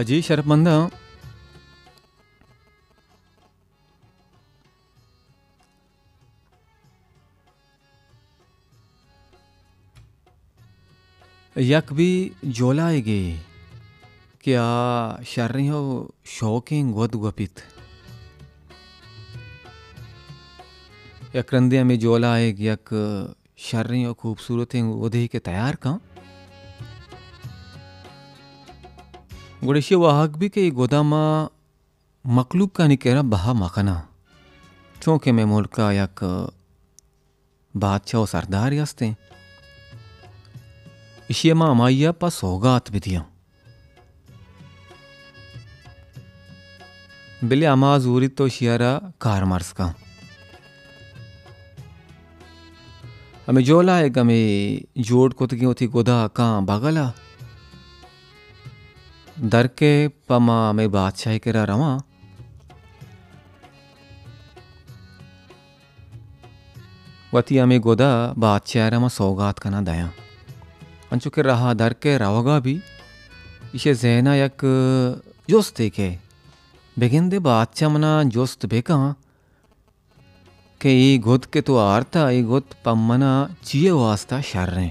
जी शरपमंदा यक भी जोलाएगे क्या शर्री हो शौकिंग वद वपित यक रंदे में जोला आएग यक शर्री हो खूबसूरत वधे के तैयार का गुड़ेशी वाहक भी के गोदामा मखलूक का निकेरा बहा मखना चौंके में मुल्का यक बादशाह सरदार यस्ते इशियमा अमाइया पा सौगात विधिया बिले अमाज ऊरी तो शियारा कार मर्स का हमें जोला है गमे जोड़ को तकी होती गोदा का बगला दर के पमा में बादशाह के रवा वती हमें गोदा बादशाह रमा सौगात का ना दया अंचु के रहा दर के रवगा भी इसे जहना यक जोस्ते के बेगिंदे बादशाह मना जोस्त बेका के ई गोद के तो आरता ई गोद पम्मना चिये वास्ता शर रहे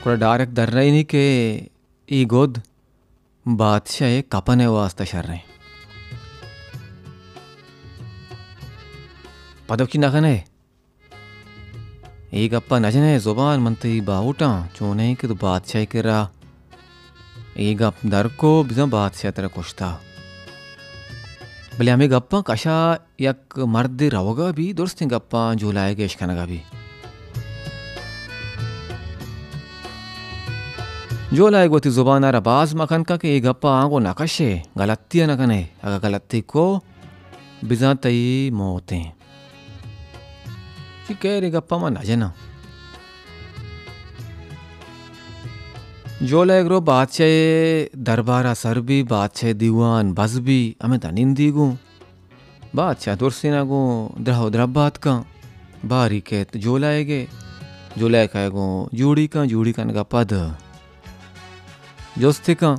कोड़ा डायरेक्ट दर रही नहीं के ई गोद बादशाह कपने वास्ता शर रहे पदव की नगने एक अप्पा नजने जुबान मनती बाउटा चोने के तो बादशाह के रहा एक अप दर को बिजा बादशाह तेरा कुश्ता भले हमें गप्पा कशा यक मर्द रवगा भी दुरुस्त गप्पा झूलाए गेश कनगा भी झूलाए गोती जुबान आरा बाज मखन का के एक गप्पा आंगो नकशे गलतियां नकने अगर गलती को बिजा तई मोते कि कह रे गप्पा मा नजना जो लेगरो बादशाह दरबारा सर भी बादशाह दीवान बस भी हमें तनिंदी गो बादशाह दुर्सिना गो द्रहो द्रबात का बारी के जो लाएगे जो लाए गो जूड़ी का नगा पद जोस्ते का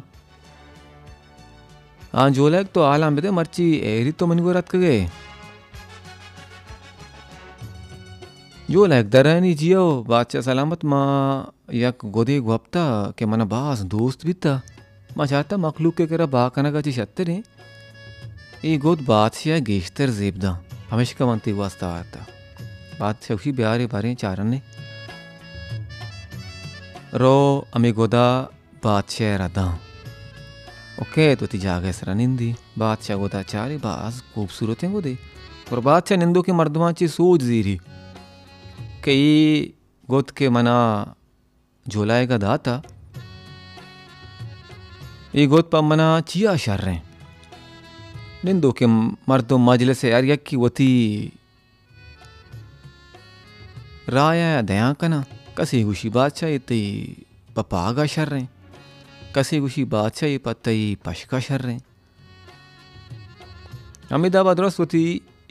हाँ जो लाएग तो आला में मर्ची एरी तो मन गो रत के जो लायक दरानी जियो बादशाह सलामत माँ यक गोदे गुप्ता के मना बास दोस्त भी था माँ चाहता मखलूक के करा बाकना का चीज अत्ते रे ये गोद बादशाह गेश्तर जेबदा हमेशा का मनती वास्ता आता बादशाह उसी ब्यारे बारे चारन ने रो अमी गोदा बादशाह रदा ओके तो ती जागे सरा निंदी बादशाह गोदा चारे बास खूबसूरत हैं गोदे और बादशाह निंदो के मर्दमा ची सोच जीरी कई गोद के मना झोलाएगा दाता ये गोद पर मना चिया शर रहे निंदो के मर्दों मजलिस यार यक की वती राया दया कना कसी गुशी बादशाह इतनी पपागा शर रहे कसी गुशी बादशाह ये पत्तई पशका शर रहे अमिताबाद रोस्वती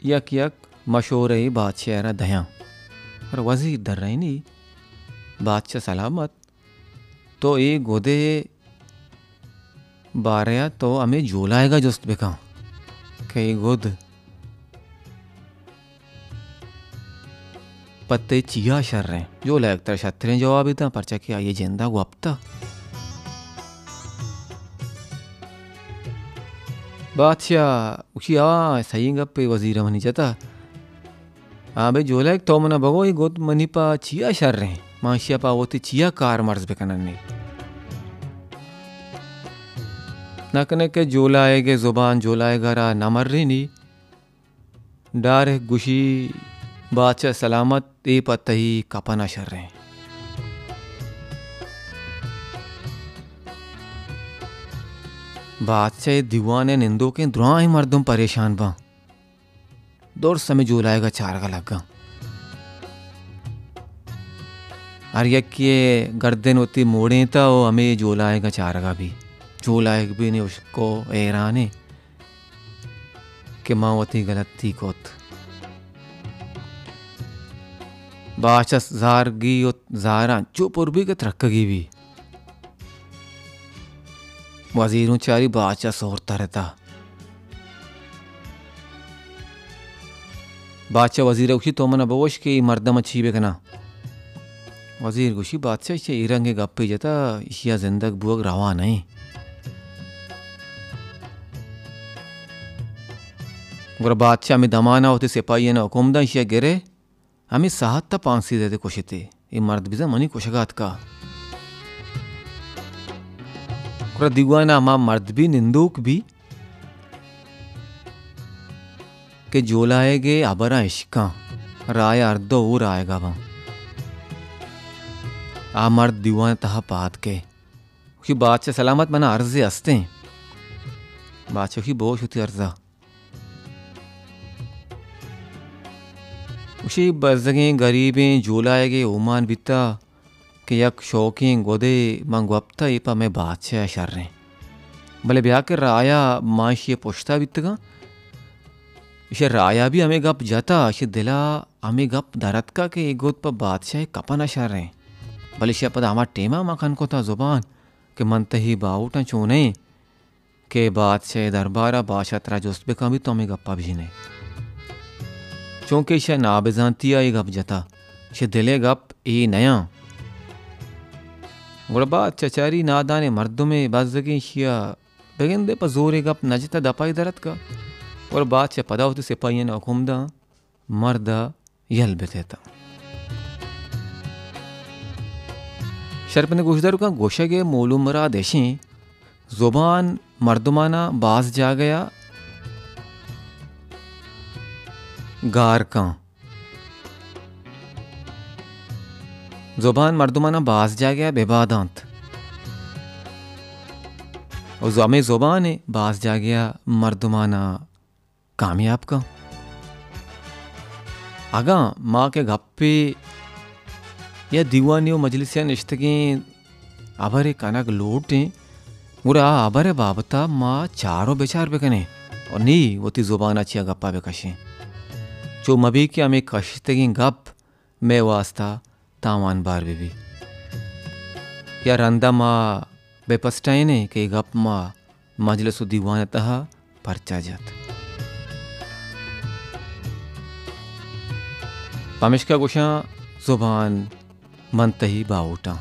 यक यक मशहूर है बादशाह दया और वजीर दर रही नहीं बादशाह सलामत तो ये गोदे बारया तो हमें जोलाएगा जोस्त बेका कई गोद पत्ते चिया शर रहे जो लायक तर छत्रे जवाब इतना परचा किया ये जिंदा गुप्ता बादशाह उसी सही गप्पे वजीर मनी जाता हाँ भाई जो लायक तो मना बगो ये गोद मनी पा चिया शर रहे माशिया पा होती चिया कार मर्ज बेकनन ने नकने के जो लाएगे जुबान जो लाएगा रा नमर रही नी डार गुशी बादशाह सलामत ए पत्ता ही कपना शर रहे बादशाह दीवाने निंदो के दुआएं मर्दों परेशान बा दौर समय जो लाएगा चारगा लगा और यक ये गर्दन होती मोड़े था वो हमें जो लाएगा चारगा भी जो लाएग भी नहीं उसको ऐराने कि माँ होती गलत थी कोत बादशाह जारगी और जारा चुप भी के तरक्की भी वजीरों चारी बादशाह सोरता रहता। बादशाह वजीर उशी तो मना बोश के मर्दम अच्छी बेकना वजीर गुशी बादशाह इसे इरंगे गप्पे जता इशिया जिंदग बुअग रवा नहीं गुर बादशाह में दमाना होते सिपाही ना हुकुमदा इशिया गिरे हमें साहत्ता पांसी देते कुशिते ये मर्द बिजा मनी कुशगात का गुर दीवाना मां मर्द भी निंदुक भी के जोलाएगे अबरा इश्का राय अर्धो ऊर आएगा वहाँ आ मर्द दीवाना तहा पात के कि बादशाह सलामत मना अर्जे हंसते बादशाह की बोश होती अर्जा उसी बजगें गरीबें जोलाएगे ओमान बिता के यक शौकीन गोदे मंगवप्ता इपा में बादशाह शर रहे भले ब्याह के राया माश ये पोछता बितगा इसे राया भी हमें गप जाता इसे दिला हमें गप दरत का के एक गोद पर बादशाह कपना शर रहे भले इसे पद हमार टेमा मखन को था जुबान के मनते ही बाउटा चोने के बादशाह दरबारा बादशाह तरा जोस्त बेका भी तो हमें गप्पा भी नहीं चूंकि इसे नाबेजानतिया ये गप जाता इसे दिले गप ए नया गुरबा चचारी नादाने मर्दों में बाजगी शिया बेगंदे पर जोरे गप नजता दपाई दरत का और बादशाह पदा होते सिपाही ना हुकुमदा मर्दा यल बेतेता शर्पने गुशदर का गोशा के मोलुमरा देशें जुबान मर्दमाना बाज जा गया गार का जुबान मर्दमाना बाज जा गया बेबादांत और हमें जुबान है बाज जा गया मर्दमाना कामयाब का आगा माँ के गप्पे या दीवानियों मजलिसिया निश्तगी अबरे कनक लोटे गुरा अबरे बाबता माँ चारों बेचार बेकने और नी वो ती जुबान अच्छी गप्पा बेकशे जो मबी के हमें कशतगी गप मैं वास्ता तामान बार भी या रंदा माँ बेपस्टाइने के गप माँ मजलिसु दीवान तहा परचा जात पमिश्का गुशा जुबान मनतही बाउटा